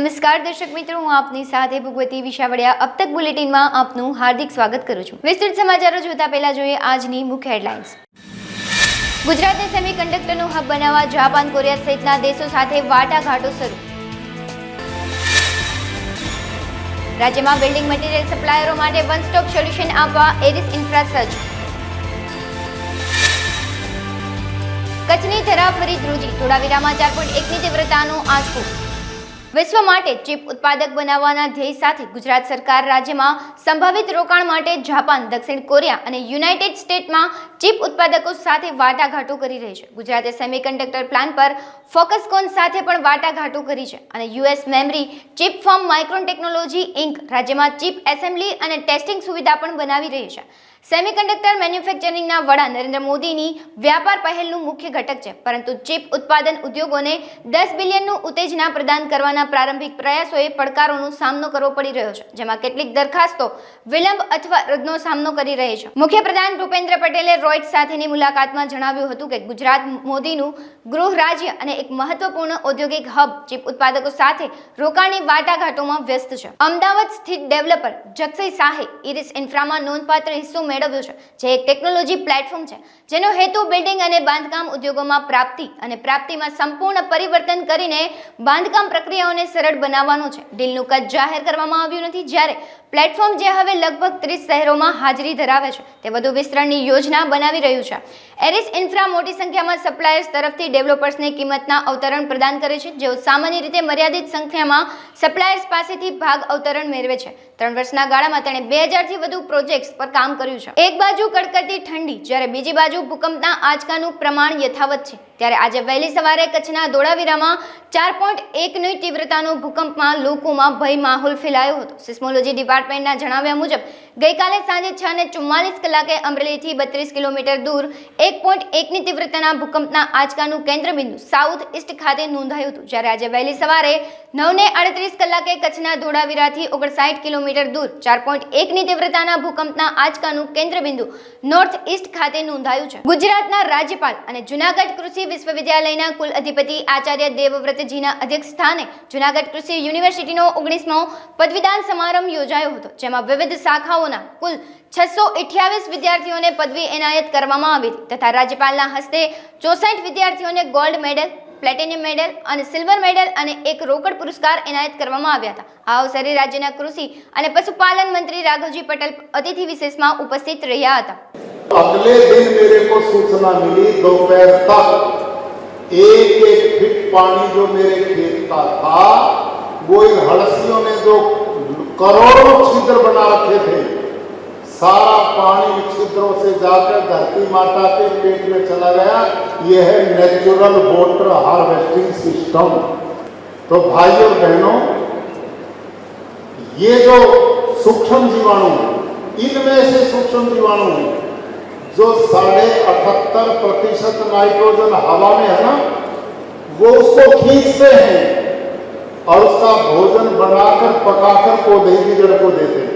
નમસ્કાર દર્શક મિત્રો, હું આપની સાથે ભગવતી વિશાવડિયા अब तक બુલેટિનમાં આપનું હાર્દિક સ્વાગત કરું છું। વિસ્તૃત સમાચારો જોતા પહેલા જોઈએ આજની મુખ્ય હેડલાઇન્સ। ગુજરાતને સેમિકન્ડક્ટરનું હબ બનાવવા જાપાન, કોરિયા સહિતના દેશો સાથે વાટાઘાટો શરૂ। રાજ્યમાં બિલ્ડિંગ મટીરીયલ સપ્લાયરો માટે વન સ્ટોપ સોલ્યુશન આપવા એરિસ ઇન્ફ્રા સજ્જ। કચ્છની ધરા ફરી ધ્રુજી, ધોળાવીરામાં 4.1ની તીવ્રતાનો આંચકો। વિશ્વ માટે ચીપ ઉત્પાદક બનાવવાના ધ્યેય સાથે ગુજરાત સરકાર રાજ્યમાં સંભવિત રોકાણ માટે જાપાન, દક્ષિણ કોરિયા અને યુનાઇટેડ સ્ટેટ્સમાં ચીપ ઉત્પાદકો સાથે વાટાઘાટો કરી રહી છે। ગુજરાતે સેમિકન્ડક્ટર પ્લાન પર ફોકસકોન સાથે પણ વાટાઘાટો કરી છે અને US memory chip firm Micron Technology Inc રાજ્યમાં ચીપ એસેમ્બલી અને ટેસ્ટિંગ સુવિધા પણ બનાવી રહી છે। સેમિકન્ડક્ટર મેન્યુફેક્ચરિંગના વડા નરેન્દ્ર મોદીની વ્યાપાર પહેલનું મુખ્ય ઘટક છે, પરંતુ ચીપ ઉત્પાદન ઉદ્યોગોને 10 બિલિયનનું ઉત્તેજના પ્રદાન કરવાના પ્રારંભિક પ્રયાસોએ પડકારોનો સામનો કરવો પડી રહ્યો છે, જેમાં કેટલીક દરખાસ્તો વિલંબ અથવા રદનો સામનો કરી રહી છે। મુખ્યપ્રધાન ભૂપેન્દ્ર પટેલે રોઇટર્સ સાથેની મુલાકાતમાં જણાવ્યું હતું કે ગુજરાત મોદીનું ગૃહ રાજ્ય અને એક મહત્વપૂર્ણ ઔદ્યોગિક હબ ચીપ ઉત્પાદકો સાથે રોકાણની વાટાઘાટોમાં વ્યસ્ત છે। અમદાવાદ સ્થિત ડેવલપર જગસી શાહે ઇરિસ ઇન્ફ્રામાં નોંધપાત્ર હિસ્સો મેળવ્યો છે, જે એક ટેકનોલોજી પ્લેટફોર્મ છે જેનો હેતુ બિલ્ડિંગ અને બાંધકામ ઉદ્યોગોમાં પ્રાપ્તિમાં સંપૂર્ણ પરિવર્તન કરીને બાંધકામ પ્રક્રિયાઓને સરળ બનાવવાનો છે। ડીલનું કદ જાહેર કરવામાં આવ્યું નથી, જ્યારે પ્લેટફોર્મ જે હવે લગભગ 30 શહેરોમાં હાજરી ધરાવે છે તે વધુ વિસ્તરણની યોજના બનાવી રહ્યું છે। એરિસ ઇન્ફ્રા મોટી સંખ્યામાં સપ્લાયર્સ તરફથી ડેવલપર્સને કિંમતના અવતરણ પ્રદાન કરે છે, જેઓ સામાન્ય રીતે મર્યાદિત સંખ્યામાં સપ્લાયર્સ પાસેથી ભાગ અવતરણ મેળવે છે। 3 વર્ષના ગાળામાં તેણે 2000થી વધુ પ્રોજેક્ટ્સ પર કામ કર્યું છે। એક બાજુ કડકડતી ઠંડી, જ્યારે બીજી બાજુ ભૂકંપના આંચકાનું પ્રમાણ યથાવત છે, ત્યારે આજે વહેલી સવારે કચ્છના ધોળાવીરામાં 4.1ની તીવ્રતાનો ભૂકંપમાં લોકોમાં ભય માહોલ ફેલાયો હતો। સિસ્મોલોજી ડિપાર્ટમેન્ટના જણાવ્યા મુજબ ગઈકાલે સાંજે 6:44 કલાકે અમરેલીથી 32 કિલોમીટર દૂર 1.1ની તીવ્રતાના ભૂકંપના આંચકાનું કેન્દ્રબિંદુ સાઉથ ઈસ્ટ ખાતે નોંધાયું હતું, જ્યારે આજે વહેલી સવારે 9:38 કલાકે કચ્છના ધોળાવીરાથી 59 કિલોમીટર દૂર 4.1ની તીવ્રતાના ભૂકંપના આંચકાનું કેન્દ્રબિંદુ નોર્થ ઈસ્ટ ખાતે નોંધાયું છે। ગુજરાતના રાજ્યપાલ અને જૂનાગઢ કૃષિ વિશ્વવિદ્યાલયના કુલ અધિપતિ આચાર્ય દેવવ્રતજીના અધ્યક્ષ સ્થાને જૂનાગઢ કૃષિ યુનિવર્સિટીનો 19મો પદવીદાન સમારંભ યોજાયો હતો, જેમાં વિવિધ શાખાઓના કુલ 628 વિદ્યાર્થીઓને પદવી એનાયત કરવામાં આવી હતી તથા રાજ્યપાલના હસ્તે 64 વિદ્યાર્થીઓને ગોલ્ડ મેડલ, પ્લેટિનિયમ મેડલ અને સિલ્વર મેડલ અને એક રોકડ પુરસ્કાર એનાયત કરવામાં આવ્યા હતા। આ અવસરે રાજ્યના કૃષિ અને પશુપાલન મંત્રી રાઘવજી પટેલ અતિથि વિશેષમાં ઉપસ્થિત રહ્યા હતા। अगले दिन मेरे को सूचना मिली दोपहर तक एक फीट पानी जो मेरे खेत का था वो इन हड़सियों ने जो करोड़ों छिद्र बना रखे थे, सारा पानी छिद्रों से जाकर धरती माता के पेट में चला गया। ये है नेचुरल वाटर हार्वेस्टिंग सिस्टम। तो भाइयों बहनों, ये जो सूक्ष्म जीवाणु इनमें से सूक्ष्म जीवाणु जो 78% नाइट्रोजन हवा में है ना, वो उसको खींचते हैं और उसका भोजन बनाकर पकाकर पौधे की जड़ को देते हैं।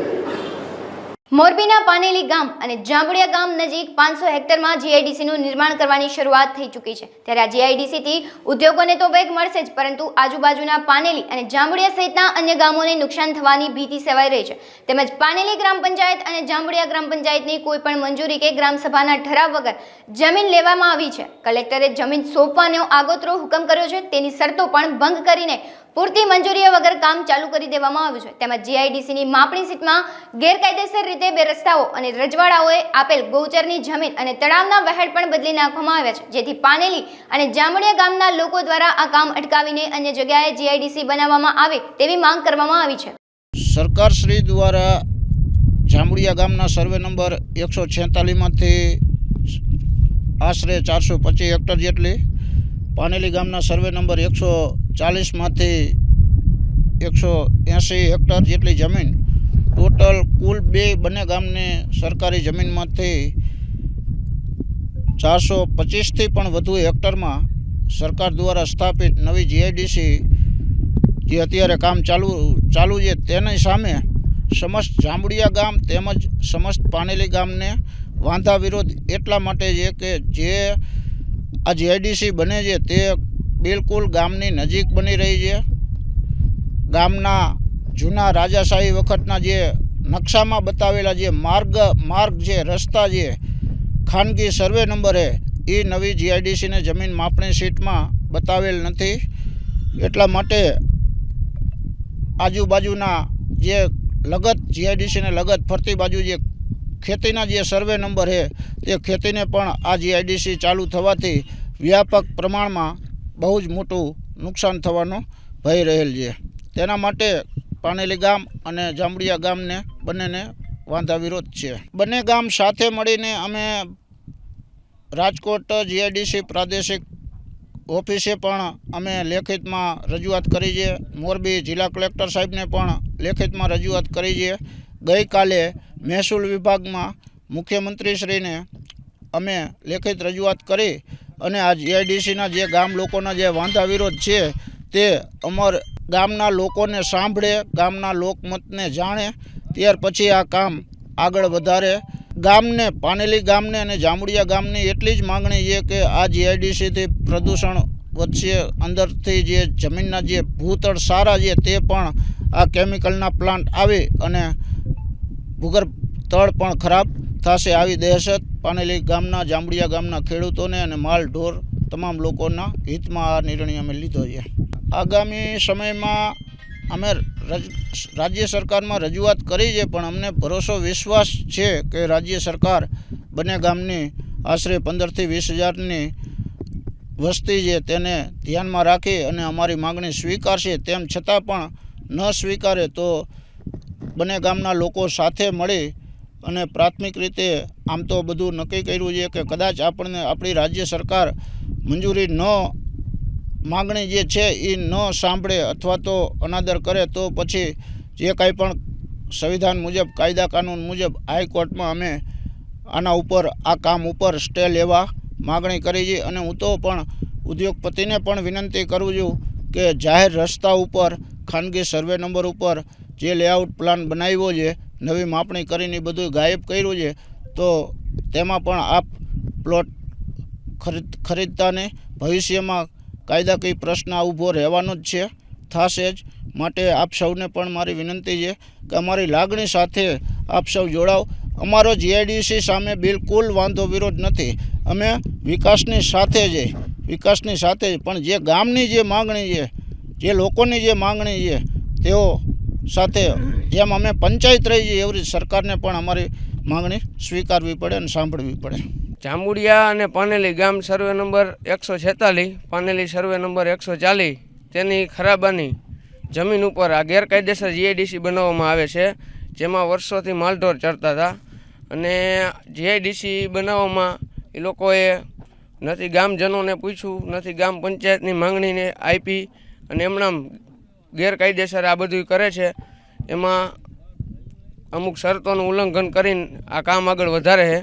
મોરબીના પાનેલી ગામ અને જાંબુડિયા ગામ નજીક 500 હેક્ટરમાં જીઆઈડીસીનું નિર્માણ કરવાની શરૂઆત થઈ ચૂકી છે, ત્યારે આ જીઆઈડીસીથી ઉદ્યોગોને તો વેગ મળશે જ, પરંતુ આજુબાજુના પાનેલી અને જાંબુડિયા સહિતના અન્ય ગામોને નુકસાન થવાની ભીતિ સેવાઈ રહી છે। તેમજ પાનેલી ગ્રામ પંચાયત અને જાંબુડિયા ગ્રામ પંચાયતની કોઈ પણ મંજૂરી કે ગ્રામસભાના ઠરાવ વગર જમીન લેવામાં આવી છે। કલેક્ટરે જમીન સોંપવાનો આગોતરો હુકમ કર્યો છે, તેની શરતો પણ ભંગ કરીને પૂરતી મંજૂરીઓ વગર કામ ચાલુ કરી દેવામાં આવ્યું છે। તેમજ જીઆઈડીસીની માપણી સીટમાં ગેરકાયદેસર રીતે 2 રસ્તાઓ અને રજવાડાઓએ આપેલ ગૌચરની જમીન અને તળાવના વહેણ પણ બદલી નાખવામાં આવ્યા છે, જેથી પાનેલી અને જાંબુડિયા ગામના લોકો દ્વારા આ કામ અટકાવીને અન્ય જગ્યાએ જીઆઈડીસી બનાવવામાં આવે તેવી માંગ કરવામાં આવી છે। સરકાર શ્રી દ્વારા જાંબુડિયા ગામના સર્વે નંબર 146માંથી આશરે 425 હેક્ટર જેટલી, પાનેલી ગામના સર્વે નંબર 140માંથી 180 હેક્ટર જેટલી જમીન, ટોટલ કુલ બંને ગામની સરકારી જમીનમાંથી 425થી પણ વધુ હેક્ટરમાં સરકાર દ્વારા સ્થાપિત નવી જીઆઈડીસી જે અત્યારે કામ ચાલુ છે, તેની સામે સમસ્ત જાંબુડિયા ગામ તેમજ સમસ્ત પાનેલી ગામને વાંધા વિરોધ એટલા માટે છે કે જે આ જીઆઈડીસી બને છે તે બિલકુલ ગામની નજીક બની રહી છે। ગામના જૂના રાજાશાહી વખતના જે નકશામાં બતાવેલા જે માર્ગ છે, રસ્તા છે, ખાનગી સર્વે નંબરે એ નવી જીઆઈડીસીને જમીન માપણી શીટમાં બતાવેલ નથી. એટલા માટે આજુબાજુના જે લગત જીઆઈડીસીને લગત ફરતી બાજુ જે ખેતીના જે સર્વે નંબર છે તે ખેતીને પણ આ જીઆઈડીસી ચાલુ થવાથી વ્યાપક પ્રમાણમાં બહુ જ મોટું નુકસાન થવાનો ભય રહેલ છે. તેના માટે પાનેલી ગામ અને જાંબુડિયા ગામને બંનેને વાંધા વિરોધ છે. બંને ગામ સાથે મળીને અમે રાજકોટ જીઆઈડીસી પ્રાદેશિક ઓફિસે પણ અમે લેખિતમાં રજૂઆત કરી છે. મોરબી જિલ્લા કલેક્ટર સાહેબને પણ લેખિતમાં રજૂઆત કરી છે. ગઈકાલે મહેસૂલ વિભાગમાં મુખ્યમંત્રીશ્રીને અમે લેખિત રજૂઆત કરી અને આ જીઆઈડીસીના જે ગામ લોકોના જે વાંધા વિરોધ છે તે અમર ગામના લોકોને સાંભળે, ગામના લોકમતને જાણે, ત્યાર પછી આ કામ આગળ વધારે. ગામને, પાનેલી ગામને અને જાંબુડિયા ગામની એટલી જ માગણી છે કે આ જીઆઈડીસીથી પ્રદૂષણ વધશે, અંદરથી જે જમીનના જે ભૂતળ સારા છે તે પણ આ કેમિકલના પ્લાન્ટ આવી અને ભૂગર્ભ તળ પણ ખરાબ થશે. આવી દહેશત પાનેલી ગામના, જાંબુડિયા ગામના ખેડૂતોને અને માલ ઢોર તમામ લોકોના હિતમાં આ નિર્ણય અમે લીધો છે. આગામી સમયમાં અમે રાજ્ય સરકારમાં રજૂઆત કરી છે, પણ અમને ભરોસો વિશ્વાસ છે કે રાજ્ય સરકાર બંને ગામની આશરે 15,000 થી 20,000ની વસ્તી છે તેને ધ્યાનમાં રાખી અને અમારી માગણી સ્વીકારશે. તેમ છતાં પણ ન સ્વીકારે તો બંને ગામના લોકો સાથે મળી અને પ્રાથમિક રીતે આમ તો બધું નક્કી કર્યું છે કે કદાચ આપણી રાજ્ય સરકાર મંજૂરી ન માગણી જે છે એ ન સાંભળે અથવા તો અનાદર કરે તો પછી જે કાંઈ પણ સંવિધાન મુજબ, કાયદા કાનૂન મુજબ હાઈકોર્ટમાં અમે આના ઉપર, આ કામ ઉપર સ્ટે લેવા માગણી કરી છે. અને હું તો પણ ઉદ્યોગપતિને પણ વિનંતી કરું છું કે જાહેર રસ્તા ઉપર, ખાનગી સર્વે નંબર ઉપર જે લેઆઉટ પ્લાન બનાવ્યો છે, નવી માપણી કરીને બધું ગાયબ કર્યું છે, તો તેમાં પણ આપ પ્લોટ ખરીદતા નહીં. ભવિષ્યમાં કાયદાકીય પ્રશ્ન ઊભો રહેવાનો જ છે, થશે જ. માટે આપ સૌને પણ મારી વિનંતી છે કે અમારી લાગણી સાથે આપ સૌ જોડાઓ. અમારો જીઆઈડીસી સામે બિલકુલ વાંધો વિરોધ નથી. અમે વિકાસની સાથે જ, વિકાસની સાથે જ, પણ જે ગામની જે માગણી છે, જે લોકોની જે માગણી છે તેઓ સાથે જેમ અમે પંચાયત રહી છે એવી સરકારને પણ અમારી માગણી સ્વીકારવી પડે અને સાંભળવી પડે. જાંબુડિયા અને પાનેલી ગામ survey number 146, Paneli survey number 140, તેની ખરાબાની જમીન ઉપર આ ગેરકાયદેસર જીઆઈડીસી બનાવવામાં આવે છે, જેમાં વર્ષોથી માલઢોર ચરતા હતા. અને જીઆઈડીસી બનાવવામાં એ લોકોએ નથી ગામજનોને પૂછ્યું, નથી ગામ પંચાયતની માંગણીને આપી અને એમના ગેરકાયદેસર આ બધું કરે છે. એમાં અમુક શરતોનું ઉલ્લંઘન કરીને આ કામ આગળ વધારે છે,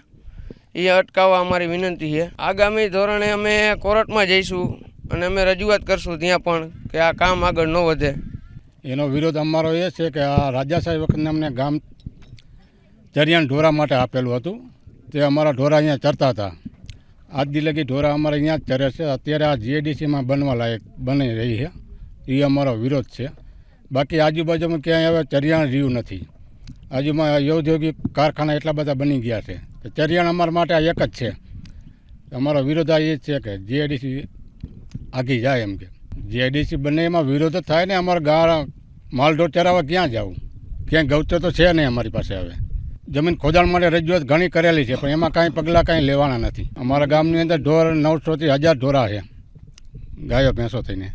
એ અટકાવવા અમારી વિનંતી છે. આગામી ધોરણે અમે કોર્ટમાં જઈશું અને અમે રજૂઆત કરશું ત્યાં પણ કે આ કામ આગળ ન વધે. એનો વિરોધ અમારો એ છે કે આ રાજાશાહી વખતને અમને ગામ ચરિયાણ ઢોરા માટે આપેલું હતું, તે અમારા ઢોરા અહીંયા ચરતા હતા. આજ દી લગી ઢોરા અમારે અહીંયા જ ચરે છે. અત્યારે આ જીઆઈડીસીમાં બનવા લાયક બની રહી છે, એ અમારો વિરોધ છે. બાકી આજુબાજુમાં ક્યાંય હવે ચરિયાણ રહ્યું નથી. આજુમાં ઔદ્યોગિક કારખાના એટલા બધા બની ગયા છે કે ચરિયાણ અમારા માટે આ એક જ છે. અમારો વિરોધ આ એ છે કે જીઆઈડીસી આગી જાય. એમ કે જીઆઈડીસી બંને એમાં વિરોધ થાય ને. અમારા ગાળ માલઢોર ચરાવવા ક્યાં જવું? ક્યાંય ગૌચર તો છે નહીં અમારી પાસે. હવે જમીન ખોદાણ માટે રજૂઆત ઘણી કરેલી છે, પણ એમાં કાંઈ પગલાં કાંઈ લેવાના નથી. અમારા ગામની અંદર ઢોર 900 થી 1000 ઢોરા છે, ગાયો ભેંસો થઈને.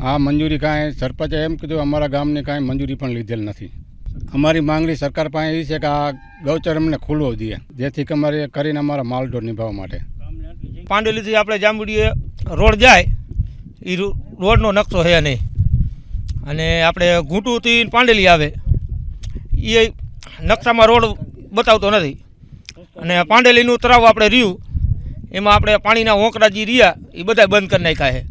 આ મંજૂરી કાંઈ સરપંચે એમ કીધું, અમારા ગામની કાંઈ મંજૂરી પણ લીધેલ નથી. અમારી માંગણી સરકાર પાસે એ છે કે આ ગૌચર અમને ખુલ્લો દે, જેથી કે અમારે કરીને અમારા માલઢોર નિભાવવા માટે. પાંડેલીથી આપણે જાંબુડીએ રોડ જાય, એ રોડનો નકશો છે નહીં. અને આપણે ઘૂંટુથી પાંડેલી આવે એ નકશામાં રોડ બતાવતો નથી. અને પાંડેલીનું તળાવ આપણે રહ્યું એમાં આપણે પાણીના હોંકરા જે રહ્યા એ બધા બંધ કરી નાખ્યા છે.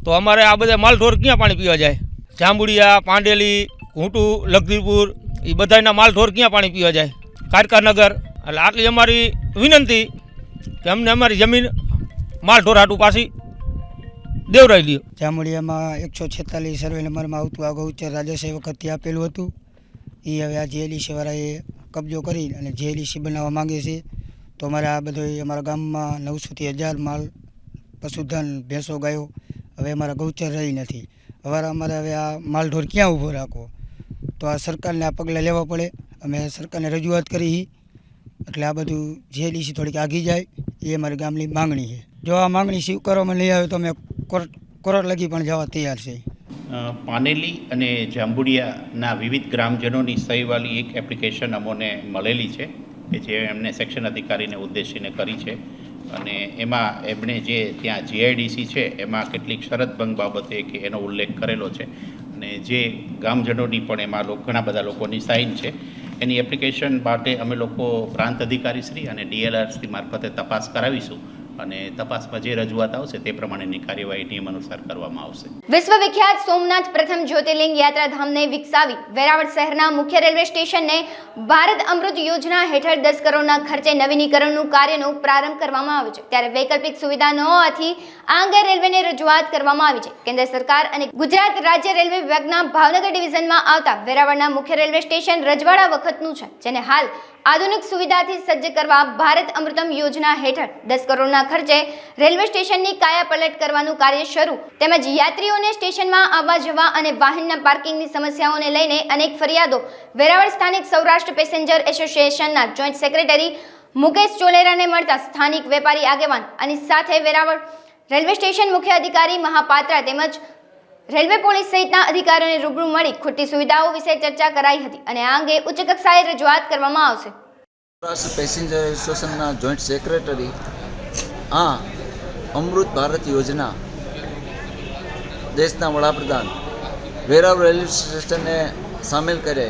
તો અમારે આ બધા માલઢોર ક્યાં પાણી પીવા જાય? જાંબુડિયા, પાંડેલી, ઘૂંટું, લખધીરપુર એ બધાના માલઢોર ક્યાં પાણી પીવા જાય? કારકાનગર. એટલે આટલી અમારી વિનંતી કે અમને અમારી જમીન માલઢોર હાટું પાછી દેવરાઈ લ્યો. જામુડિયામાં 146 સર્વે નંબરમાં આવતું આ ગૌચર રાજાશાહી વખતથી આપેલું હતું. એ હવે આ જીએલડીસી વાળાએ કબજો કરી અને જીએલડીસી બનાવવા માંગે છે. તો અમારે આ બધો અમારા ગામમાં 900 થી 1000 માલ પશુધન ભેંસો ગાયો હવે અમારા ગૌચર રહી નથી. અમારે હવે આ માલઢોર ક્યાં ઊભો રાખવો? તો આ સરકારને આ પગલાં લેવા પડે. અમે સરકારને રજૂઆત કરી એટલે આ બધું જીએલડીસી થોડીક આગી જાય એ અમારી ગામની માંગણી છે. જો આ માંગણી સ્વીકારવામાં નહીં આવે તો અમે કોર્ટ લગી પણ જવા તૈયાર છે. પાનેલી અને જાંબુડિયાના વિવિધ ગ્રામજનોની સહીવાળી એક એપ્લિકેશન અમોને મળેલી છે કે જે એમને સેક્શન અધિકારીને ઉદ્દેશીને કરી છે અને એમાં એમણે જે ત્યાં જીઆઈડીસી છે એમાં કેટલીક શરતભંગ બાબતે કે એનો ઉલ્લેખ કરેલો છે અને જે ગામજનોની પણ એમાં ઘણા બધા લોકોની સાઇન છે. એની એપ્લિકેશન માટે અમે લોકો પ્રાંત અધિકારીશ્રી અને ડીએલઆરસી મારફતે તપાસ કરાવીશું અને તપાસમાં જે રજૂઆત આવશે તે પ્રમાણેની કાર્યવાહી નિયમ અનુસાર કરવામાં આવશે. વિશ્વવિખ્યાત સોમનાથ પ્રથમ જ્યોતિર્લિંગ યાત્રાધામને વિકસાવી વેરાવળ શહેરના મુખ્ય રેલવે સ્ટેશનને ભારત અમૃત યોજના હેઠળ 10 કરોડના ખર્ચે નવીનીકરણનું કાર્યનો પ્રારંભ કરવામાં આવ્યો છે. ત્યારે વૈકલ્પિક સુવિધા ન હોવાથી આ અંગે રેલવેને રજૂઆત કરવામાં આવી છે. કેન્દ્ર સરકાર અને ગુજરાત રાજ્ય રેલવે વિભાગના ભાવનગર ડિવિઝનમાં આવતા વેરાવળના મુખ્ય રેલવે સ્ટેશન રજવાડા વખતનું છે, જેને હાલ આધુનિક સુવિધાથી સજ્જ કરવા ભારત અમૃતમ યોજના હેઠળ 10 કરોડના ખર્ચે રેલવે સ્ટેશનની કાયાપલટ કરવાનું કાર્ય શરૂ તેમજ યાત્રીઓને સ્ટેશનમાં આવવા જવા અને વાહનના પાર્કિંગની સમસ્યાઓને લઈને અનેક ફરિયાદો વેરાવળ સ્થાનિક સૌરાષ્ટ્ર પેસેન્જર એસોસિએશનના જોઈન્ટ સેક્રેટરી મુકેશ ચોલેરાને મળતા સ્થાનિક વેપારી આગેવાન અને સાથે વેરાવળ રેલવે સ્ટેશન મુખ્ય અધિકારી મહાપાત્રા તેમજ રેલવે પોલીસ સહિતના અધિકારીઓને રૂબરૂ મળી ખોટી સુવિધાઓ વિશે ચર્ચા કરાઈ હતી અને આ અંગે ઉચ્ચ કક્ષાએ રજૂઆત કરવામાં આવશે. સૌરાષ્ટ્ર પેસેન્જર એસોસિએશનના જોઈન્ટ સેક્રેટરી અમૃત ભારત યોજના દેશના વડાપ્રધાન વેરાવળ રેલવે સ્ટેશનને સામેલ કરે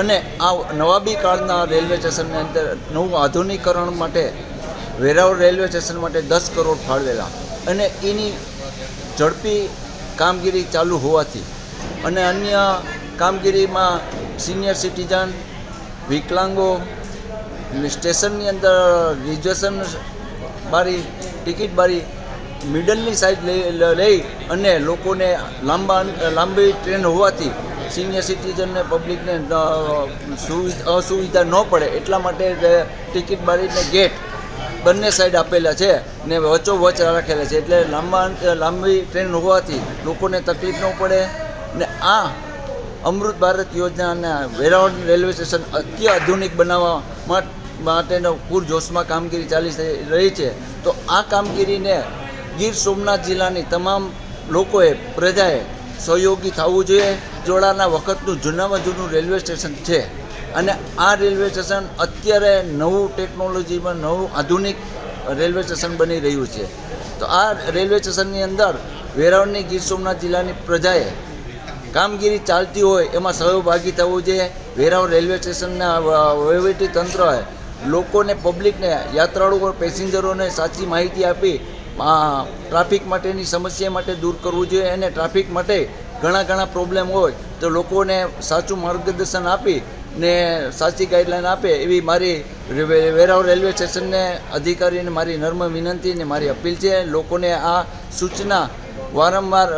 અને આ નવાબી કાળના રેલવે સ્ટેશનની અંદર નવું આધુનિકરણ માટે વેરાવળ રેલવે સ્ટેશન માટે 10 કરોડ ફાળવેલા અને એની ઝડપી કામગીરી ચાલુ હોવાથી અને અન્ય કામગીરીમાં સિનિયર સિટીઝન વિકલાંગો સ્ટેશનની અંદર રિઝર્વેશન બારી ટિકિટ બારી મિડલની સાઈડ લઈ અને લોકોને લાંબી ટ્રેન હોવાથી સિનિયર સિટીઝનને પબ્લિકને અસુવિધા ન પડે એટલા માટે ટિકિટ બારીને ગેટ બંને સાઈડ આપેલા છે ને વચ્ચોવચ્ચ રાખેલા છે એટલે લાંબી ટ્રેન હોવાથી લોકોને તકલીફ ન પડે ને આ અમૃત ભારત યોજનાના વેરાવળ રેલવે સ્ટેશન અત્યાધુનિક બનાવવા માટેનો પૂરજોશમાં કામગીરી ચાલી રહી છે. તો આ કામગીરીને ગીર સોમનાથ જિલ્લાની તમામ લોકોએ પ્રજાએ સહયોગી થવું જોઈએ. જોડાના વખતનું જૂનામાં જૂનું રેલવે સ્ટેશન છે અને આ રેલવે સ્ટેશન અત્યારે નવું ટેકનોલોજીમાં નવું આધુનિક રેલવે સ્ટેશન બની રહ્યું છે. તો આ રેલવે સ્ટેશનની અંદર વેરાવળની ગીર સોમનાથ જિલ્લાની પ્રજાએ કામગીરી ચાલતી હોય એમાં સહભાગી થવું જોઈએ. વેરાવળ રેલવે સ્ટેશનના વહીવટી તંત્રએ લોકોને પબ્લિકને યાત્રાળુઓ પેસેન્જરોને સાચી માહિતી આપી ટ્રાફિક માટેની સમસ્યા માટે દૂર કરવું જોઈએ અને ટ્રાફિક માટે ઘણા પ્રોબ્લેમ હોય તો લોકોને સાચું માર્ગદર્શન આપી ને સાચી ગાઈડલાઈન આપે એવી મારી વેરાવળ રેલવે સ્ટેશનને અધિકારીને મારી નર્મ વિનંતી ને મારી અપીલ છે. લોકોને આ સૂચના વારંવાર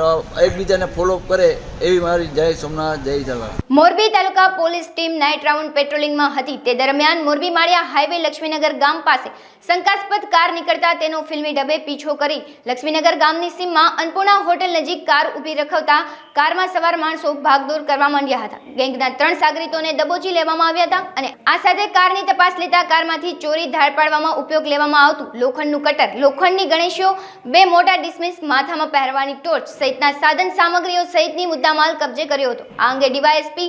એકબીજાને ફોલોઅપ કરે એવી મારી જય સોમનાથ જય જલારામ. મોરબી તાલુકા પોલીસ ટીમ નાઇટ રાઉન્ડ પેટ્રોલિંગમાં હતી તે દરમિયાન મોરબી માળિયા હાઈવે લક્ષ્મીનગર ગામ પાસે શંકાસ્પદ કાર નીકળતા તેનો ફિલ્મી ડબે પીછો કરી લક્ષ્મીનગર ગામની સીમમાં અન્નપૂર્ણા હોટેલ નજીક કાર ઊભી રખવતા કારમાં સવાર માણસો ભાગદોડ કરવા માંડ્યા હતા. ગેંગના 3 સાગરીતોને દબોચી લેવામાં આવ્યા હતા અને આ સાથે કારની તપાસ લેતા કારમાંથી ચોરી ધાડ પાડવામાં ઉપયોગ લેવામાં આવતું લોખંડનું કટર, લોખંડની ગણેશીઓ, 2 મોટા ડિસ્મિસ, માથામાં પહેરવાની ટોર્ચ સહિતના સાધન સામગ્રીઓ સહિતની મુદ્દામાલ કબજે કર્યો હતો. આ અંગે ડીવાયએસપી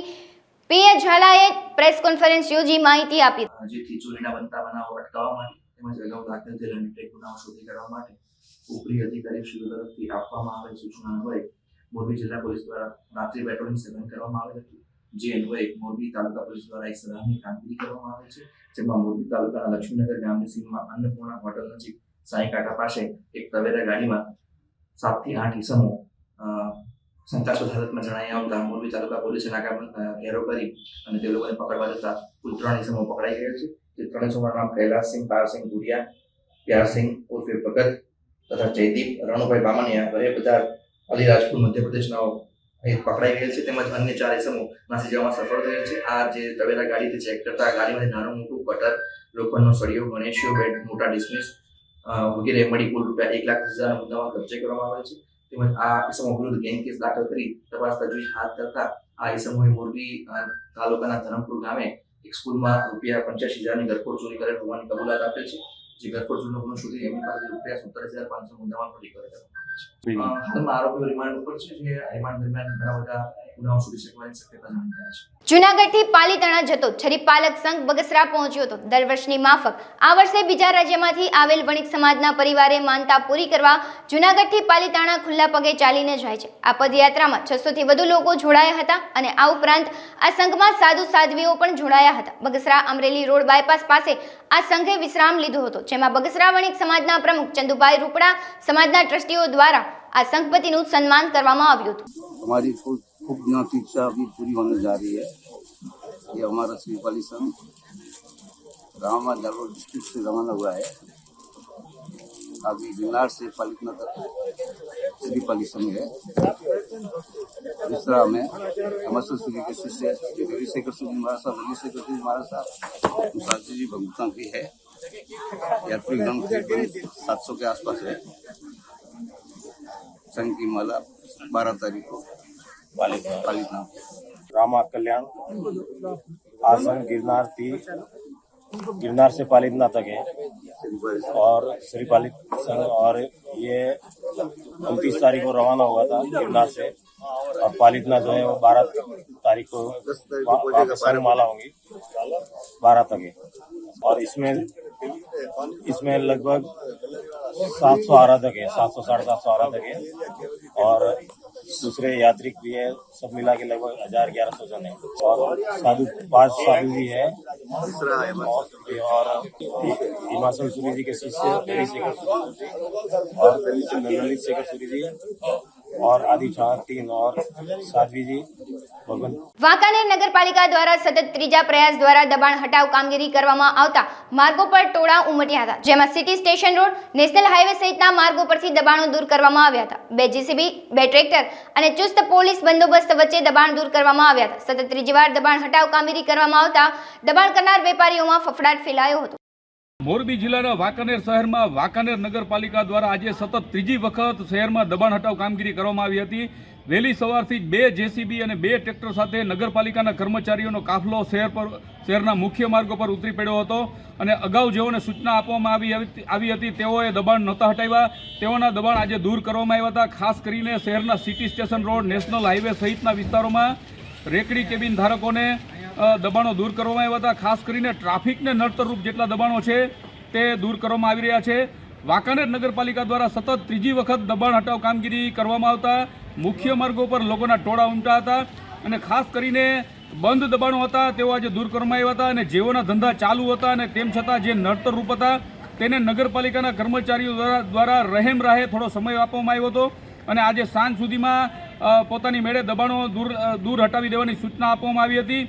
પીએ ઝાલાએ પ્રેસ કોન્ફરન્સ યોજી માહિતી આપી. જેથી ચોરીના બનતા બનાવો અટકાવવા માટે તેમજ અગાઉ દાખલ થયેલ અનેક ગુનાઓ શોધી કાઢવા માટે ઉપરી અધિકારીશ્રીઓ તરફથી આપવામાં આવેલ સૂચના અન્વયે મોરબી જિલ્લા પોલીસ દ્વારા રાત્રિ પેટ્રોલિંગ સઘન કરવામાં આવેલ હતું. જે અન્વયે મોરબી તાલુકા પોલીસ દ્વારા એક સરાહનીય કામગીરી કરવામાં આવે છે, જેમાં મોરબી તાલુકાના લક્ષ્મીનગર ગામની સીમમાં અન્નપૂર્ણા હોટલ નજીક સાંઈકાંઠા પાસે એક તવેરા ગાડીમાં 7 થી 8 ઈસમો શંકાસ્પદ હાલતમાં જણાઈ આવતા મોરબી તાલુકા પોલીસે નાકાબંધી ઘેરો કરી અને તે લોકોને પકડવા જતા કુલ 3 ઈસમો પકડાઈ ગયા છે. જે 3 ઈસમોના નામ કૈલાસસિંહ, પારસિંહ ભુરિયા, પ્યારસિંહ ઉર્ફે ભગત તથા જયદીપ રણુભાઈ બામણિયા ઘરે બજાર અલીરાજપુર મધ્યપ્રદેશના પકડાઈ ગયેલ છે, તેમજ અન્ય 4 ઇસમો નાસી જવામાં સફળ થયેલ છે. આ જે તવેરા ગાડીથી ચેક કરતા ગાડીમાંથી નાનું મોટું કટર, લોખંડનો સળિયો, ગણેશિયો, બેડ, મોટા ડિસ્મિસ વગેરે મળી કુલ રૂપિયા 1,10,000 મુદ્દામાં કબજે કરવામાં આવેલ છે. તેમજ આ ઇસમો વિરુદ્ધ ગેંગ કેસ દાખલ કરી તપાસ તજવીજ હાથ ધરતા આ ઇસમોએ મોરબી તાલુકાના ધરમપુર ગામે એક સ્કૂલમાં રૂપિયા 85,000ની ગરફોડ ચોરી કરેલ હોવાની કબૂલાત આપેલ છે. જે ગરફોડ ચોરીનો ગુનો શોધી એમની પાસેથી રૂપિયા 17,500 મુદ્દામાં રિકવર કરવામાં આવે છે. હાલમાં આરોપીઓ રિમાન્ડ ઉપર છે, જે રિમાન્ડ દરમિયાન ઘણા બધા ગુનાઓ શોધી શકવાની શક્યતા જણાઈ રહ્યા છે. જૂનાગઢથી પાલીતાણા જતો છરીપાલક સંઘ બગસરા પહોંચ્યો હતો. દર વર્ષની માફક આ વર્ષે બીજા રાજ્યમાંથી આવેલ વણિક સમાજના પરિવારે માનતા પૂરી કરવા જૂનાગઢથી પાલીતાણા ખુલ્લા પગે ચાલીને જાય છે. આ પદયાત્રામાં 600થી વધુ લોકો જોડાયા હતા અને આ ઉપરાંત આ સંઘમાં સાધુ સાધ્વીઓ પણ જોડાયા હતા. બગસરા અમરેલી રોડ બાયપાસ પાસે આ સંઘે વિશ્રામ લીધો હતો, જેમાં બગસરા વણિક સમાજના પ્રમુખ ચંદુભાઈ રૂપડા સમાજના ટ્રસ્ટીઓ દ્વારા આ સંઘપતિનું સન્માન કરવામાં આવ્યું હતું. हमारी खूब दिनों की इच्छा अभी पूरी होने जा रही है. ये हमारा श्रीपाली संघ रामा जालोर डिस्ट्रिक्ट से रवाना हुआ है. अभी गिरनार से पालितना तक श्रीपाली संघ है. दूसरा में अमरसर सूर्य के शिष्य रविशेखर सूर्य महाराज साहब, रविशेखर सूर्य महाराज साहब, मुसाजी जी भगवतान भी है. यात्री गण करीबन 700 के आसपास है. संघ की माला 12 तारीख को पालितना रामा कल्याण आसन गिरनार से पालितना तक है और श्री पालित संघ, और ये 29 तारीख को रवाना हुआ था गिरनार से, और पालितना जो है वो 12 तारीख को वहाँ संघ माला होंगी 12 तक है. और इसमें लगभग 700 आराधक है, 700-750 आराधक है, और दूसरे यात्री भी है. सब मिला के लगभग 1,000-1,100 जन है. और 5 साधु भी है, और हिमाचल सूर्य जी के शिष्य रविशेखर सूर्य और ललित शेखर सूर्य जी, और आदि 3 और साध्वी जी भगवान. વાંકાનેર નગરપાલિકા દ્વારા સતત ત્રીજા પ્રયાસ દ્વારા દબાણ હટાવ કામગીરી કરવામાં આવતા માર્ગો પર ટોળા ઉમટ્યા હતા, જેમાં city station road, national highway સહિતના માર્ગો પરથી દબાણો દૂર કરવામાં આવ્યા હતા. 2 જીસીબી, 2 ટ્રેક્ટર અને ચુસ્ત પોલીસ બંદોબસ્ત વચ્ચે દબાણ દૂર કરવામાં આવ્યા હતા. સતત ત્રીજી વાર દબાણ હટાવ કામગીરી કરવામાં આવતા દબાણ કરનાર વેપારીઓમાં ફફડાટ ફેલાયો હતો. મોરબી જિલ્લાના વાંકાનેર શહેરમાં વાંકાનેર નગરપાલિકા દ્વારા આજે સતત ત્રીજી વખત શહેરમાં દબાણ હટાવ કામગીરી કરવામાં આવી હતી. વહેલી સવારથી 2 જેસીબી અને 2 ટ્રેક્ટર સાથે નગરપાલિકાના કર્મચારીઓનો કાફલો શહેરના મુખ્ય માર્ગો પર ઉતરી પડ્યો હતો અને અગાઉ જેઓને સૂચના આપવામાં આવી હતી તેઓએ દબાણ નહોતા હટાવ્યા. તેઓના દબાણ આજે દૂર કરવામાં આવ્યા હતા. ખાસ કરીને શહેરના city station road, national highway સહિતના વિસ્તારોમાં રેકડી કેબિન ધારકોને દબાણો દૂર કરવામાં આવ્યા હતા. ખાસ કરીને ટ્રાફિકને નડતરરૂપ જેટલા દબાણો છે તે દૂર કરવામાં આવી રહ્યા છે. વાંકાનેર નગરપાલિકા દ્વારા સતત ત્રીજી વખત દબાણ હટાવ કામગીરી કરવામાં આવતા મુખ્ય માર્ગો પર લોકોના ટોળા ઉમટ્યા હતા અને ખાસ કરીને બંધ દબાણો હતા તેઓ આજે દૂર કરવામાં આવ્યા હતા અને જેઓના ધંધા ચાલુ હતા અને તેમ છતાં જે નડતરરૂપ હતા તેને નગરપાલિકાના કર્મચારીઓ દ્વારા રહેમ રાહે થોડો સમય આપવામાં આવ્યો હતો અને આજે સાંજ સુધીમાં પોતાની મેળે દબાણો દૂર હટાવી દેવાની સૂચના આપવામાં આવી હતી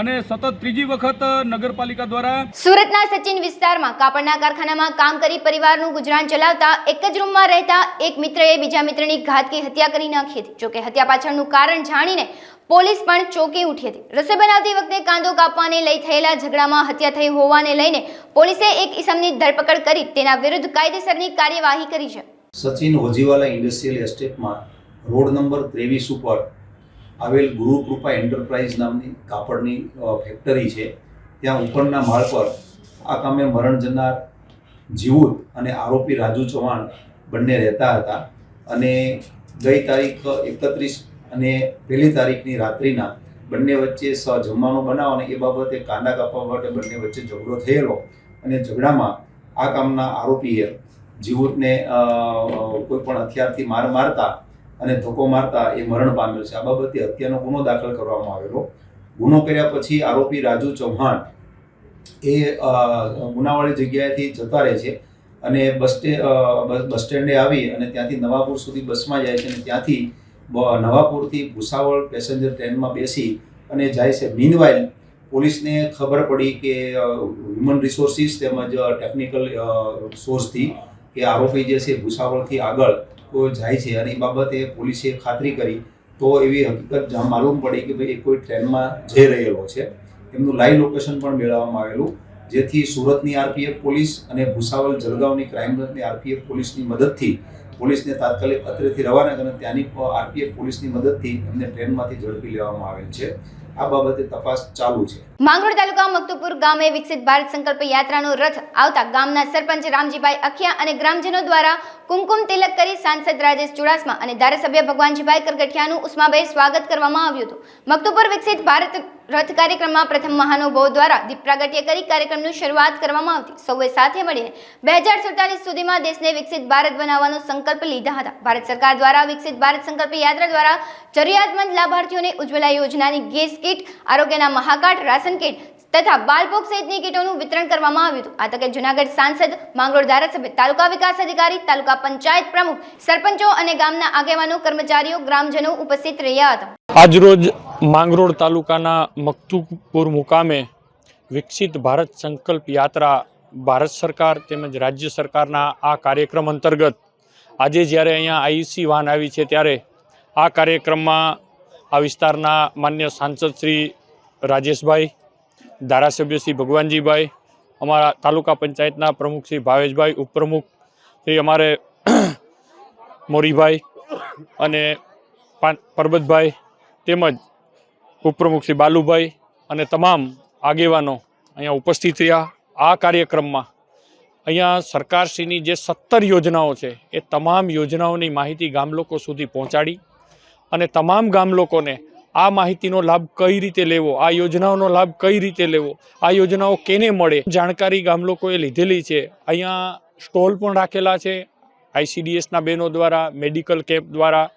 અને સતત ત્રીજી વખત નગરપાલિકા દ્વારા. સુરતના સચિન વિસ્તારમાં કાપડના કારખાનામાં કામ કરી પરિવારનું ગુજરાન ચલાવતા એક જ રૂમમાં રહેતા એક મિત્રએ બીજા મિત્રની ઘાતકી હત્યા કરી નાખી હતી. જોકે હત્યા પાછળનું કારણ જાણીને પોલીસ પણ ચોંકી ઉઠી હતી. રસોઈ બનાવતી વખતે કાંદો કાપવાને લઈ થયેલા ઝઘડામાં હત્યા થઈ હોવાને લઈને પોલીસે એક ઇસમની ધરપકડ કરી તેના વિરુદ્ધ કાયદેસરની કાર્યવાહી કરી છે. સચિન હોજીવાલા ઇન્ડસ્ટ્રીયલ એસ્ટેટમાં રોડ નંબર 23 ઉપર આવેલ ગુરુકૃપા એન્ટરપ્રાઇઝ નામની કાપડની ફેક્ટરી છે. ત્યાં ઉપરના માળ પર આ કામે મરણ જનાર જીવુત અને આરોપી રાજુ ચૌહાણ બંને રહેતા હતા અને ગઈ તારીખ 31 અને 1 તારીખની રાત્રિના બંને વચ્ચે જમવાનો બનાવ અને એ બાબતે કાંદા કાપવા માટે બંને વચ્ચે ઝઘડો થયેલો અને ઝઘડામાં આ કામના આરોપીએ જીવુતને કોઈ પણ હથિયારથી મારતા અને ધક્કો મારતા એ મરણ પામેલ છે. આ બાબતે હત્યાનો ગુનો દાખલ કરવામાં આવેલો. ગુનો કર્યા પછી આરોપી રાજુ ચૌહાણ એ ગુનાવાળી જગ્યાએથી જતા રહે છે અને બસ સ્ટેન્ડે આવી અને ત્યાંથી નવાપુર સુધી બસમાં જાય છે અને ત્યાંથી નવાપુરથી ભૂસાવળ પેસેન્જર ટ્રેનમાં બેસી અને જાય છે. મીનવાઇલ પોલીસને ખબર પડી કે હ્યુમન રિસોર્સિસ તેમજ ટેકનિકલ સોર્સથી કે આરોપી જે છે ભૂસાવળથી આગળ કોઈ જાય છે અને એ બાબતે પોલીસે ખાતરી કરી તો એવી હકીકત માલુમ પડી કે ભાઈ એ કોઈ ટ્રેનમાં જઈ રહેલો છે. એમનું લાઈવ લોકેશન પણ મેળવવામાં આવેલું, જેથી સુરતની આરપીએફ પોલીસ અને ભૂસાવળ જલગાંવની ક્રાઇમ બ્રાન્ચની આરપીએફ પોલીસની મદદથી પોલીસને તાત્કાલિક અત્રેથી રવાના કરી ત્યાંની આરપીએફ પોલીસની મદદથી એમને ટ્રેનમાંથી ઝડપી લેવામાં આવેલ છે. આ બાબતે તપાસ ચાલુ છે. માંગરોળ તાલુકા મકતુપુર ગામે વિકસિત ભારત સંકલ્પ યાત્રાનો રથ આવતા ગામના સરપંચ રામજીભાઈ અખિયા અને ગ્રામજનો દ્વારા કુમકુમ તિલક કરી સાંસદ રાજેશ ચુડાસમા અને ધારાસભ્ય ભગવાનજીભાઈ કરગઠિયાનું ઉષ્માભેર સ્વાગત કરવામાં આવ્યું હતું. મકતુપુર વિકસિત ભારત રથ કાર્યક્રમમાં પ્રથમ મહાનુભાવો દ્વારા દીપ પ્રાગટ્ય કરી કાર્યક્રમની શરૂઆત કરવામાં આવતી. સૌએ સાથે મળીને 2047 સુધીમાં દેશને વિકસિત ભારત બનાવવાનો સંકલ્પ લીધા હતા. ભારત સરકાર દ્વારા વિકસિત ભારત સંકલ્પ યાત્રા દ્વારા જરૂરિયાતમંદ લાભાર્થીઓને ઉજ્જવલા યોજનાની ગેસ કીટ, આરોગ્યના મહાકાર્ડ, રાશન કીટ તથા બાલભોગ સહિતની કીટોનું વિતરણ કરવામાં આવ્યું હતું. આ તકે જૂનાગઢ સાંસદ, માંગરોળ ધારાસભ્ય, તાલુકા વિકાસ અધિકારી, તાલુકા પંચાયત પ્રમુખ, સરપંચો અને ગામના આગેવાનો, કર્મચારીઓ, ગ્રામજનો ઉપસ્થિત રહ્યા હતા. આજરોજ માંગરોળ તાલુકાના મકતુપુર મુકામે વિકસિત ભારત સંકલ્પ યાત્રા ભારત સરકાર તેમજ રાજ્ય સરકારના આ કાર્યક્રમ અંતર્ગત આજે જ્યારે અહીંયા આઈસી વાન આવી છે ત્યારે આ કાર્યક્રમમાં આ વિસ્તારના માન્ય સાંસદ શ્રી રાજેશભાઈ, ધારાસભ્ય શ્રી ભગવાનજીભાઈ, અમારા તાલુકા પંચાયતના પ્રમુખ શ્રી ભાવેશભાઈ, ઉપપ્રમુખ શ્રી અમારે મોરીભાઈ અને પરબતભાઈ તેમજ ઉપપ્રમુખ શ્રી બાલુભાઈ અને તમામ આગેવાનો અહીંયા ઉપસ્થિત રહ્યા. આ કાર્યક્રમમાં અહીંયા સરકારશ્રીની જે 17 યોજનાઓ છે એ તમામ યોજનાઓની માહિતી ગામ લોકો સુધી પહોંચાડી અને તમામ ગામ લોકોને આ માહિતીનો લાભ કઈ રીતે લેવો, આ યોજનાઓનો લાભ કઈ રીતે લેવો, આ યોજનાઓ કેને મળે જાણકારી ગામ લોકોએ લીધેલી છે. અહીંયા સ્ટોલ પણ રાખેલા છે આઈસીડીએસના બહેનો દ્વારા, મેડિકલ કેમ્પ દ્વારા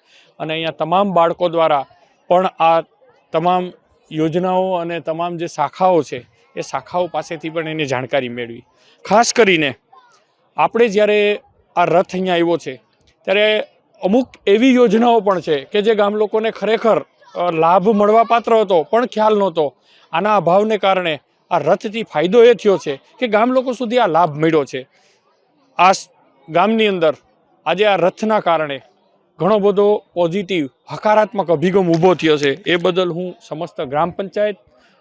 અને અહીંયા તમામ બાળકો દ્વારા પણ આ તમામ યોજનાઓ અને તમામ જે શાખાઓ છે એ શાખાઓ પાસેથી પણ એની જાણકારી મેળવી. ખાસ કરીને આપણે જ્યારે આ રથ અહીંયા આવ્યો છે ત્યારે અમુક એવી યોજનાઓ પણ છે કે જે ગામ લોકોને ખરેખર લાભ મળવા પાત્ર હતો પણ ખ્યાલ નહોતો. આના અભાવને કારણે આ રથથી ફાયદો એ થયો છે કે ગામ લોકો સુધી આ લાભ મળ્યો છે. આ ગામની અંદર આજે આ રથના કારણે ઘણો બધો પોઝિટિવ હકારાત્મક અભિગમ ઊભો થયો છે. એ બદલ હું સમસ્ત ગ્રામ પંચાયત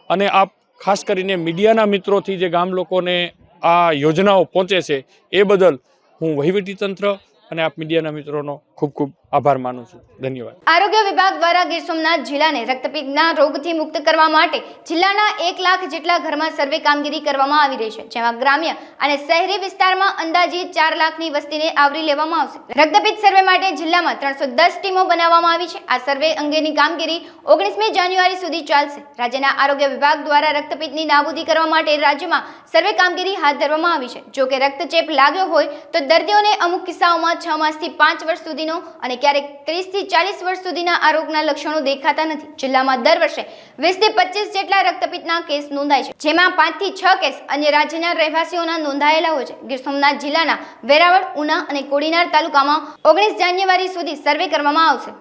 અને આપ ખાસ કરીને મીડિયાના મિત્રોથી જે ગામ લોકોને આ યોજનાઓ પહોંચે છે એ બદલ હું વહીવટીતંત્ર અને આપ મીડિયાના મિત્રોનો ખૂબ ખૂબ આભાર માનું છું. ધન્યવાદ. આરોગ્ય વિભાગ દ્વારા ગીર સોમનાથ જિલ્લાને રક્તપિત્તના રોગથી મુક્ત કરવા માટે જિલ્લાના 1 લાખ જેટલા ઘરમાં સર્વે કામગીરી કરવામાં આવી રહી છે, જેમાં ગ્રામ્ય અને શહેરી વિસ્તારમાં અંદાજિત 4 લાખની વસ્તીને આવરી લેવામાં આવશે. રક્તપિત્ત સર્વે માટે જિલ્લામાં 310 ટીમો બનાવવામાં આવી છે. આ સર્વે અંગેની કામગીરી 19મી જાન્યુઆરી સુધી ચાલશે. રાજ્યના આરોગ્ય વિભાગ દ્વારા રક્તપિત્તની નાબૂદી કરવા માટે રાજ્યમાં સર્વે કામગીરી હાથ ધરવામાં આવી છે. જો કે રક્તચેપ લાગ્યો હોય તો દર્દીઓને અમુક કિસ્સાઓમાં 6 માસથી 5 વર્ષ સુધીનો અને ક્યારેક 30 થી 40 વર્ષ સુધીના આ રોગના લક્ષણો દેખાતા નથી. જિલ્લામાં દર વર્ષે 20 થી 25 જેટલા રક્તપિત્તના કેસ નોંધાય છે, જેમાં 5 થી 6 કેસ અન્ય રાજ્યના રહેવાસીઓના નોંધાયેલા હોય છે. ગીર સોમનાથ જિલ્લાના વેરાવળ, ઉના અને કોડીનાર તાલુકામાં 19 જાન્યુઆરી સુધી સર્વે કરવામાં આવશે.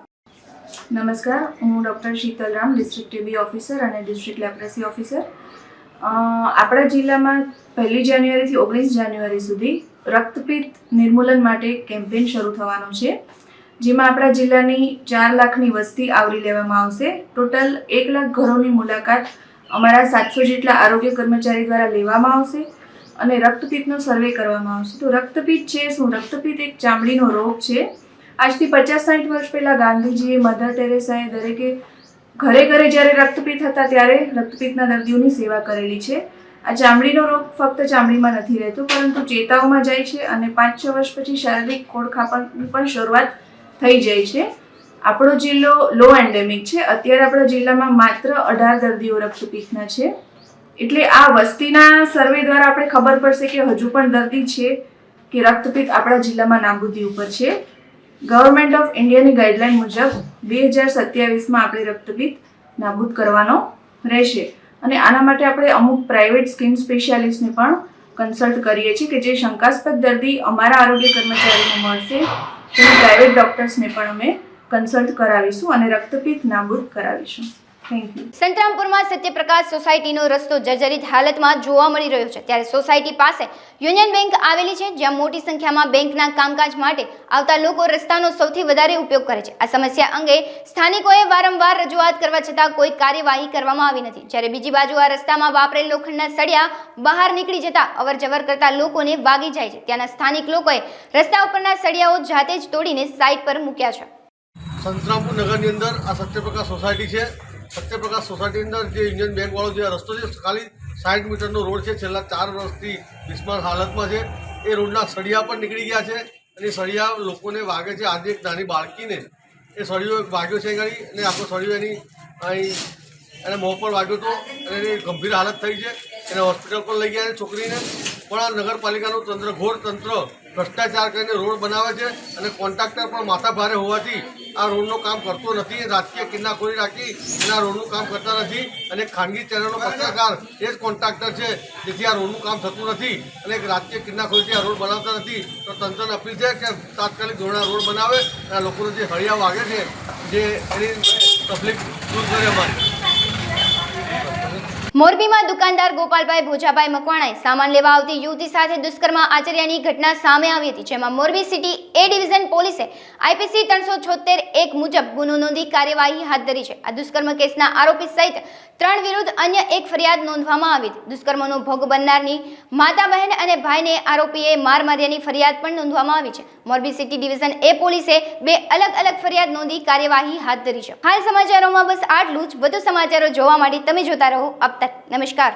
નમસ્કાર, હું ડૉક્ટર શીતલરામ, ડિસ્ટ્રિક્ટ ટીબી ઓફિસર અને ડિસ્ટ્રિક્ટ લેપ્રેસી ઓફિસર. આપણા જિલ્લામાં 1 જાન્યુઆરીથી 19 જાન્યુઆરી સુધી રક્તપિત્ત નિર્મૂલન માટે કેમ્પેઇન શરૂ થવાનો છે, જેમાં આપણા જિલ્લાની 4 લાખની વસ્તી આવરી લેવામાં આવશે. ટોટલ 1 લાખ ઘરોની મુલાકાત અમારા 700 જેટલા આરોગ્ય કર્મચારી દ્વારા લેવામાં આવશે અને રક્તપિત્તનો સર્વે કરવામાં આવશે. તો રક્તપિત્ત છે શું? રક્તપિત્ત એક ચામડીનો રોગ છે. આજથી 50-60 વર્ષ પહેલાં ગાંધીજીએ, મધર ટેરેસાએ દરેકે ઘરે ઘરે જ્યારે રક્તપિત્ત હતા ત્યારે રક્તપિત્તના દર્દીઓની સેવા કરેલી છે. આ ચામડીનો રોગ ફક્ત ચામડીમાં નથી રહેતો, પરંતુ ચેતાઓમાં જાય છે અને 5-6 વર્ષ પછી શારીરિક ખોડખાપણની પણ શરૂઆત થઈ જાય છે. આપણો જિલ્લો લો એન્ડેમિક છે. અત્યારે આપણા જિલ્લામાં માત્ર 18 દર્દીઓ રક્તપિત્તના છે. એટલે આ વસ્તીના સર્વે દ્વારા આપણે ખબર પડશે કે હજુ પણ દર્દી છે કે રક્તપિત્ત આપણા જિલ્લામાં નાબૂદી ઉપર છે. ગવર્મેન્ટ ઓફ ઇન્ડિયાની ગાઈડલાઈન મુજબ 2027માં આપણે રક્તપિત્ત નાબૂદ કરવાનો રહેશે અને આના માટે આપણે અમુક પ્રાઇવેટ સ્કિન સ્પેશિયાલિસ્ટને પણ કન્સલ્ટ કરીએ છીએ કે જે શંકાસ્પદ દર્દી અમારા આરોગ્ય કર્મચારીને મળશે તેને પ્રાઇવેટ ડૉક્ટર્સને પણ અમે કન્સલ્ટ કરાવીશું અને રક્તપિત્ત નાબૂદ કરાવીશું. Thank you. સંતરામપુરમાં સત્યપ્રકાશ સોસાયટીનો રસ્તો જર્જરિત હાલતમાં જોવા મળી રહ્યો છે, ત્યારે સોસાયટી પાસે યુનિયન બેંક આવેલી છે, જ્યાં મોટી સંખ્યામાં બેંકના કામકાજ માટે આવતા લોકો રસ્તાનો સૌથી વધારે ઉપયોગ કરે છે. આ સમસ્યા અંગે સ્થાનિકોએ વારંવાર રજૂઆત કરવા છતાં કોઈ કાર્યવાહી કરવામાં આવી નથી. જ્યારે બીજી બાજુ આ રસ્તામાં વાપરેલ લોખંડના સળિયા બહાર નીકળી જતા અવરજવર કરતા લોકોને વાગી જાય છે. ત્યાંના સ્થાનિક લોકોએ રસ્તા ઉપરના સળિયાઓ જાતે જ તોડીને સાઇડ પર મૂક્યા છે. સંતરામપુર નગરની અંદર આ સત્યપ્રકાશ સોસાયટી છે. સત્યપ્રકાશ સોસાયટીની અંદર જે યુનિયન બેંકવાળો જે રસ્તો છે, ખાલી 60 મીટરનો રોડ છે, છેલ્લા 4 વર્ષથી બિસ્માર હાલતમાં છે. એ રોડના સળિયા પણ નીકળી ગયા છે અને સળિયા લોકોને વાગે છે. આજે એક નાની બાળકીને એ સળિયો વાગ્યો છે ગાડી, અને આખો સળિયો એની અહીં એને મોં પર વાગ્યો હતો અને એની ગંભીર હાલત થઈ છે. એને હોસ્પિટલ પર લઈ ગયા છે છોકરીને. પણ આ નગરપાલિકાનું તંત્ર, ઘોર તંત્ર ભ્રષ્ટાચાર કરીને રોડ બનાવે છે અને કોન્ટ્રાક્ટર પણ માથા ભારે હોવાથી આ રોડનું કામ કરતો નથી. રાજકીય કિન્નાખોરી રાખી અને આ રોડનું કામ કરતા નથી. અને ખાનગી ચેનલનો પત્રકાર એ જ કોન્ટ્રાક્ટર છે, જેથી આ રોડનું કામ થતું નથી અને રાજકીય કિન્નાખોરીથી આ રોડ બનાવતા નથી. તો તંત્રને અપીલ છે કે તાત્કાલિક ધોરણે રોડ બનાવે અને આ લોકોને જે હળિયા વાગે છે, જે એની તકલીફ દૂર કરે અમારી. મોરબીમાં દુકાનદાર ગોપાલભાઈ ભોજાભાઈ મકવાણાએ સામાન લેવા આવતી યુવતી સાથે દુષ્કર્મ આચર્યાની ઘટના સામે આવી હતી, જેમાં મોરબી સિટી એ ડિવિઝન પોલીસે IPC 376(1) મુજબ ગુનો નોંધી કાર્યવાહી હાથ ધરી છે. આ દુષ્કર્મ કેસના આરોપી સહિત 3 વિરુદ્ધ અન્ય એક ફરિયાદ નોંધવામાં આવી હતી. દુષ્કર્મનો ભોગ બનનારની માતા, બહેન અને ભાઈને આરોપીએ માર માર્યાની ફરિયાદ પણ નોંધવામાં આવી છે. મોરબી સિટી ડિવિઝન એ પોલીસે 2 અલગ-અલગ ફરિયાદ નોંધી કાર્યવાહી હાથ ધરી છે. હાલ સમાચારોમાં બસ આટલું જ. વધુ સમાચારો જોવા માટે તમે જોતા રહો અબ તક. નમસ્કાર.